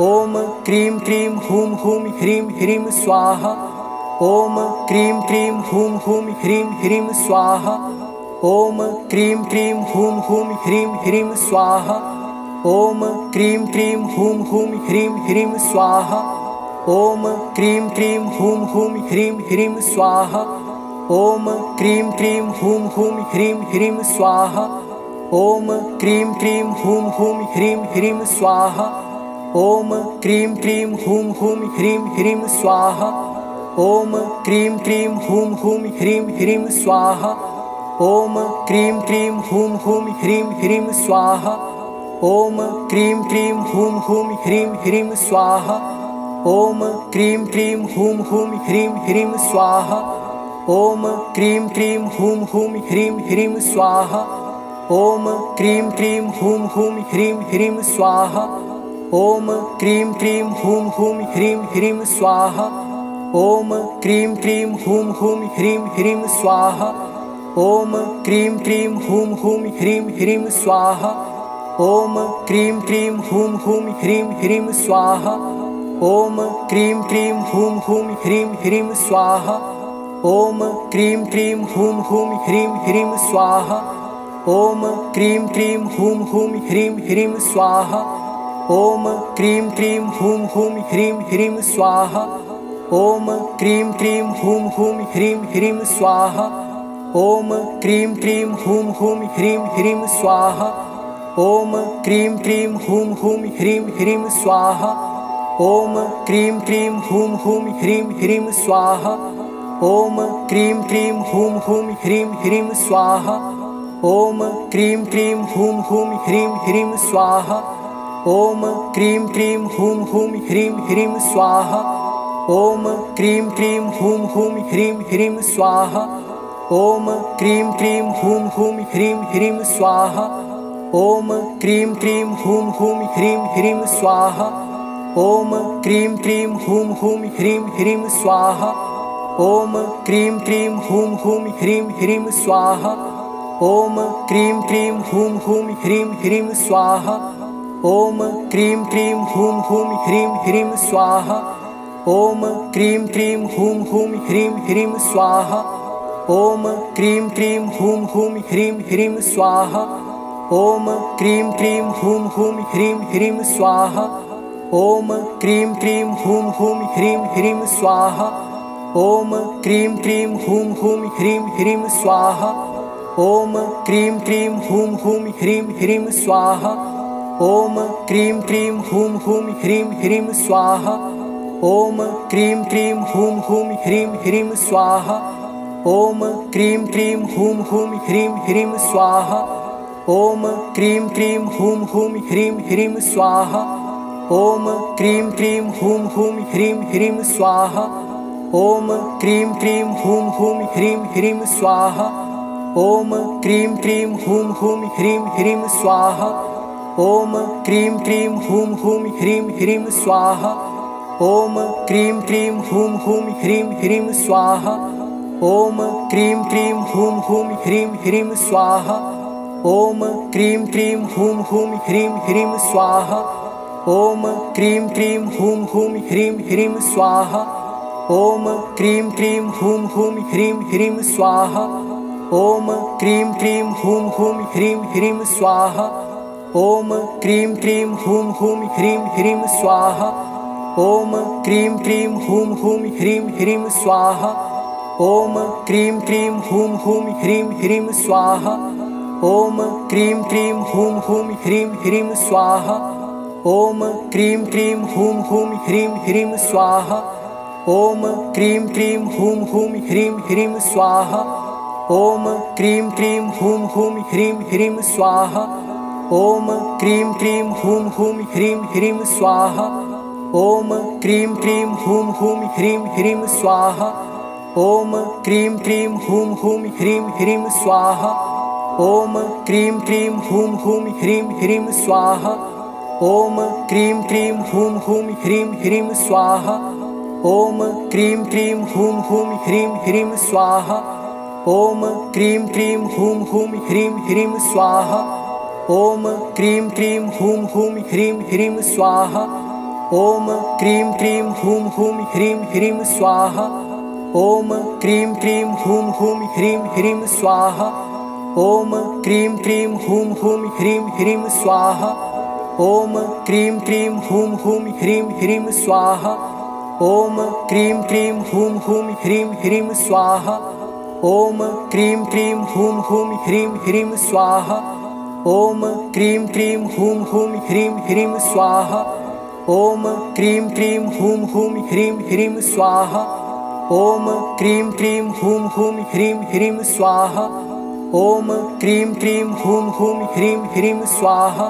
ॐ cream cream हूं हूं ह्रीं ह्रीं स्वाहा। ॐ क्रीं क्रीं हूं हूं ह्रीं ह्रीं स्वाहा। ॐ क्रीं क्रीं हूं हूं ह्रीं ह्रीं स्वाहा। ॐ क्रीं क्रीं हूं हूं ह्रीं ह्रीं स्वाहा। ॐ क्रीं क्रीं हूं हूं ह्रीं ह्रीं स्वाहा। ॐ क्रीं क्रीं हूं हूं ह्रीं ह्रीं स्वाहा। ॐ क्रीं क्रीं हूं हूं ह्रीं ह्रीं स्वाहा। ॐ क्रीं क्रीं हूं हूं ह्रीं ह्रीं स्वाहा। ॐ क्रीं क्रीं हूं हूं ह्रीं ह्रीं स्वाहा। ॐ क्रीं क्रीं हूं हूं ह्रीं ह्रीं स्वाहा। ॐ क्रीं क्रीं हूं हूं ह्रीं ह्रीं स्वाहा। ॐ क्रीं क्रीं हूं हूं ह्रीं ह्रीं स्वाहा। ॐ क्रीं क्रीं हूं हूं ह्रीं ह्रीं स्वाहा। ॐ क्रीं क्रीं हूं हूं ह्रीं ह्रीं स्वाहा। ॐ क्रीं क्रीं हूं हूं ह्रीं ह्रीं स्वाहा। ॐ क्रीं क्रीं हूं हूं ह्रीं ह्रीं स्वाहा। ॐ क्रीं क्रीं हूं हूं ह्रीं ह्रीं स्वाहा। ॐ क्रीं क्रीं हूं हूं ह्रीं ह्रीं स्वाहा। ॐ क्रीं क्रीं हूं हूं ह्रीं ह्रीं स्वाहा। ॐ क्रीं क्रीं हूं हूं ह्रीं ह्रीं स्वाहा। ॐ क्रीं क्रीं हूं हूं ह्रीं ह्रीं स्वाहा। ॐ क्रीं क्रीं हूं हूं ह्रीं ह्रीं स्वाहा। ॐ क्रीं क्रीं हूं हूं ह्रीं ह्रीं स्वाहा। ॐ क्रीं क्रीं हूं हूं ह्रीं ह्रीं स्वाहा। ॐ क्रीं क्रीं हूं हूं ह्रीं ह्रीं स्वाहा। ॐ क्रीं क्रीं हूं हूं ह्रीं ह्रीं स्वाहा। ॐ क्रीं क्रीं हूं हूं ह्रीं ह्रीं स्वाहा। ॐ क्रीं क्रीं हूं हूं ह्रीं ह्रीं स्वाहा। ॐ क्रीं क्रीं हूं हूं ह्रीं ह्रीं स्वाहा। ॐ क्रीं क्रीं हूं हूं ह्रीं ह्रीं स्वाहा। ॐ क्रीं क्रीं हूं हूं ह्रीं ह्रीं स्वाहा। ॐ क्रीं क्रीं हूं हूं ह्रीं ह्रीं स्वाहा। ॐ क्रीं क्रीं हूं हूं ह्रीं ह्रीं स्वाहा। ॐ क्रीं क्रीं हूं हूं ह्रीं ह्रीं स्वाहा। ॐ क्रीं क्रीं हूं हूं ह्रीं ह्रीं स्वाहा। ॐ क्रीं क्रीं हूं हूं ह्रीं ह्रीं स्वाहा। ॐ क्रीं क्रीं हूं हूं ह्रीं ह्रीं स्वाहा। ॐ क्रीं क्रीं हूं हूं ह्रीं ह्रीं स्वाहा। ॐ क्रीं क्रीं हूं हूं ह्रीं ह्रीं स्वाहा। ॐ क्रीं क्रीं हूं हूं ह्रीं ह्रीं स्वाहा। ॐ क्रीं क्रीं हूं हूं ह्रीं ह्रीं स्वाहा। ॐ क्रीं क्रीं हूं हूं ह्रीं ह्रीं स्वाहा। ॐ क्रीं क्रीं हूं हूं ह्रीं ह्रीं स्वाहा। ॐ क्रीं क्रीं हूं हूं ह्रीं ह्रीं स्वाहा। ॐ क्रीं क्रीं हूं हूं ह्रीं ह्रीं स्वाहा। ॐ क्रीं क्रीं हूं हूं ह्रीं ह्रीं स्वाहा। ॐ क्रीं क्रीं हूं हूं ह्रीं ह्रीं स्वाहा। ॐ क्रीं क्रीं हूं हूं ह्रीं ह्रीं स्वाहा। ॐ क्रीं क्रीं हूं हूं ह्रीं ह्रीं स्वाहा। ॐ क्रीं क्रीं हूं हूं ह्रीं ह्रीं स्वाहा। ॐ क्रीं क्रीं हूं हूं ह्रीं ह्रीं स्वाहा। ॐ क्रीं क्रीं हूं हूं ह्रीं ह्रीं स्वाहा। ॐ क्रीं क्रीं हूं हूं ह्रीं ह्रीं स्वाहा। ॐ क्रीं क्रीं हूं हूं ह्रीं ह्रीं स्वाहा। ॐ क्रीं क्रीं हूं हूं ह्रीं ह्रीं स्वाहा। ॐ क्रीं क्रीं हूं हूं ह्रीं ह्रीं स्वाहा। ॐ क्रीं क्रीं हूं हूं ह्रीं ह्रीं स्वाहा। ॐ क्रीं क्रीं हूं हूं ह्रीं ह्रीं स्वाहा। ॐ क्रीं क्रीं हूं हूं ह्रीं ह्रीं स्वाहा। ॐ क्रीं क्रीं हूं हूं ह्रीं ह्रीं स्वाहा। ॐ क्रीं क्रीं हूं हूं ह्रीं ह्रीं स्वाहा। ॐ क्रीं क्रीं हूं हूं ह्रीं ह्रीं स्वाहा। ॐ क्रीं क्रीं हूं हूं ह्रीं ह्रीं स्वाहा। ॐ क्रीं क्रीं हूं हूं ह्रीं ह्रीं स्वाहा। ॐ क्रीं क्रीं हूं हूं ह्रीं ह्रीं स्वाहा। ॐ क्रीं क्रीं हूं हूं ह्रीं ह्रीं स्वाहा। ॐ क्रीं क्रीं हूं हूं ह्रीं ह्रीं स्वाहा। ॐ क्रीं क्रीं हूं हूं ह्रीं ह्रीं स्वाहा। ॐ क्रीं क्रीं हूं हूं ह्रीं ह्रीं स्वाहा। ॐ क्रीं क्रीं हूं हूं ह्रीं ह्रीं स्वाहा। ॐ क्रीं क्रीं हूं हूं ह्रीं ह्रीं स्वाहा। ॐ क्रीं क्रीं हूं हूं ह्रीं ह्रीं स्वाहा ॐ क्रीं क्रीं हूं हूं ह्रीं ह्रीं स्वाहा ॐ क्रीं क्रीं हूं हूं ह्रीं ह्रीं स्वाहा ॐ क्रीं क्रीं हूं हूं ह्रीं ह्रीं स्वाहा ॐ क्रीं क्रीं हूं हूं ह्रीं ह्रीं स्वाहा ॐ क्रीं क्रीं हूं हूं ह्रीं ह्रीं स्वाहा ॐ क्रीं क्रीं हूं हूं ह्रीं ह्रीं स्वाहा ॐ क्रीं क्रीं हूं हूं ह्रीं ह्रीं स्वाहा ॐ क्रीं क्रीं हूं हूं ह्रीं ह्रीं स्वाहा ॐ क्रीं क्रीं हूं हूं ह्रीं ह्रीं स्वाहा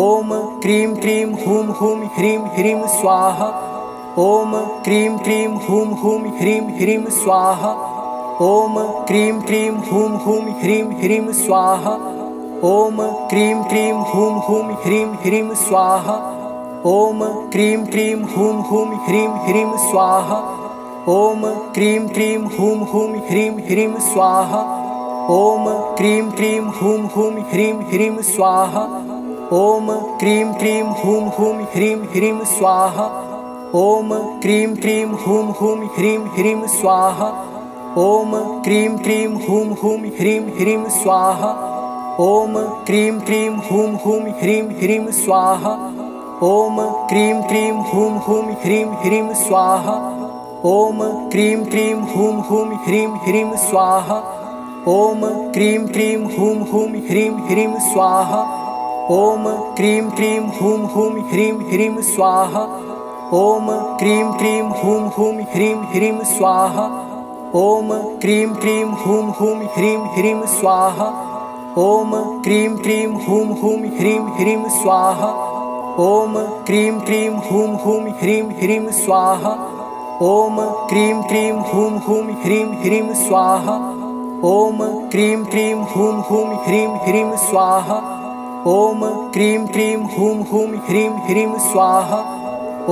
ॐ क्रीं क्रीं हूं हूं ह्रीं ह्रीं स्वाहा ॐ क्रीं क्रीं हूं हूं ह्रीं ह्रीं स्वाहा ॐ क्रीं क्रीं हूं हूं ह्रीं ह्रीं स्वाहा ॐ क्रीं क्रीं हूं हूं ह्रीं ह्रीं स्वाहा ॐ क्रीं क्रीं हूं हूं ह्रीं ह्रीं स्वाहा ॐ क्रीं क्रीं हूं हूं ह्रीं ह्रीं स्वाहा ॐ क्रीं क्रीं हूं हूं ह्रीं ह्रीं स्वाहा ॐ क्रीं क्रीं हूं हूं ह्रीं ह्रीं स्वाहा ॐ क्रीं क्रीं हूं हूं ह्रीं ह्रीं स्वाहा ॐ क्रीं क्रीं हूं हूं ह्रीं ह्रीं स्वाहा ॐ क्रीं क्रीं हूं हूं ह्रीं ह्रीं स्वाहा ॐ क्रीं क्रीं हूं हूं ह्रीं ह्रीं स्वाहा ॐ क्रीं क्रीं हूं हूं ह्रीं ह्रीं स्वाहा ॐ क्रीं क्रीं हूं हूं ह्रीं ह्रीं स्वाहा ॐ क्रीं क्रीं हूं हूं ह्रीं ह्रीं स्वाहा ॐ क्रीं क्रीं हूं हूं ह्रीं ह्रीं स्वाहा ॐ क्रीं क्रीं हूं हूं ह्रीं ह्रीं स्वाहा ॐ क्रीं क्रीं हूं हूं ह्रीं ह्रीं स्वाहा ॐ क्रीं क्रीं हूं हूं ह्रीं ह्रीं स्वाहा ॐ क्रीं क्रीं हूं हूं ह्रीं ह्रीं स्वाहा ॐ क्रीं क्रीं हूं हूं ह्रीं ह्रीं स्वाहा ॐ क्रीं क्रीं हूं हूं ह्रीं ह्रीं स्वाहा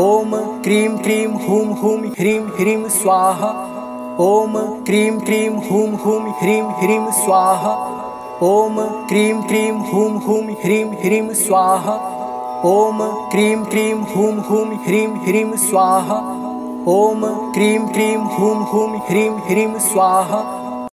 ॐ क्रीं क्रीं हूं हूं ह्रीं ह्रीं स्वाहा ॐ क्रीं क्रीं हूं हूं ह्रीं ह्रीं स्वाहा ॐ क्रीं क्रीं हूं हूं ह्रीं ह्रीं स्वाहा ॐ क्रीं क्रीं हूं हूं ह्रीं ह्रीं स्वाहा ॐ क्रीं क्रीं हूं हूं ह्रीं ह्रीं स्वाहा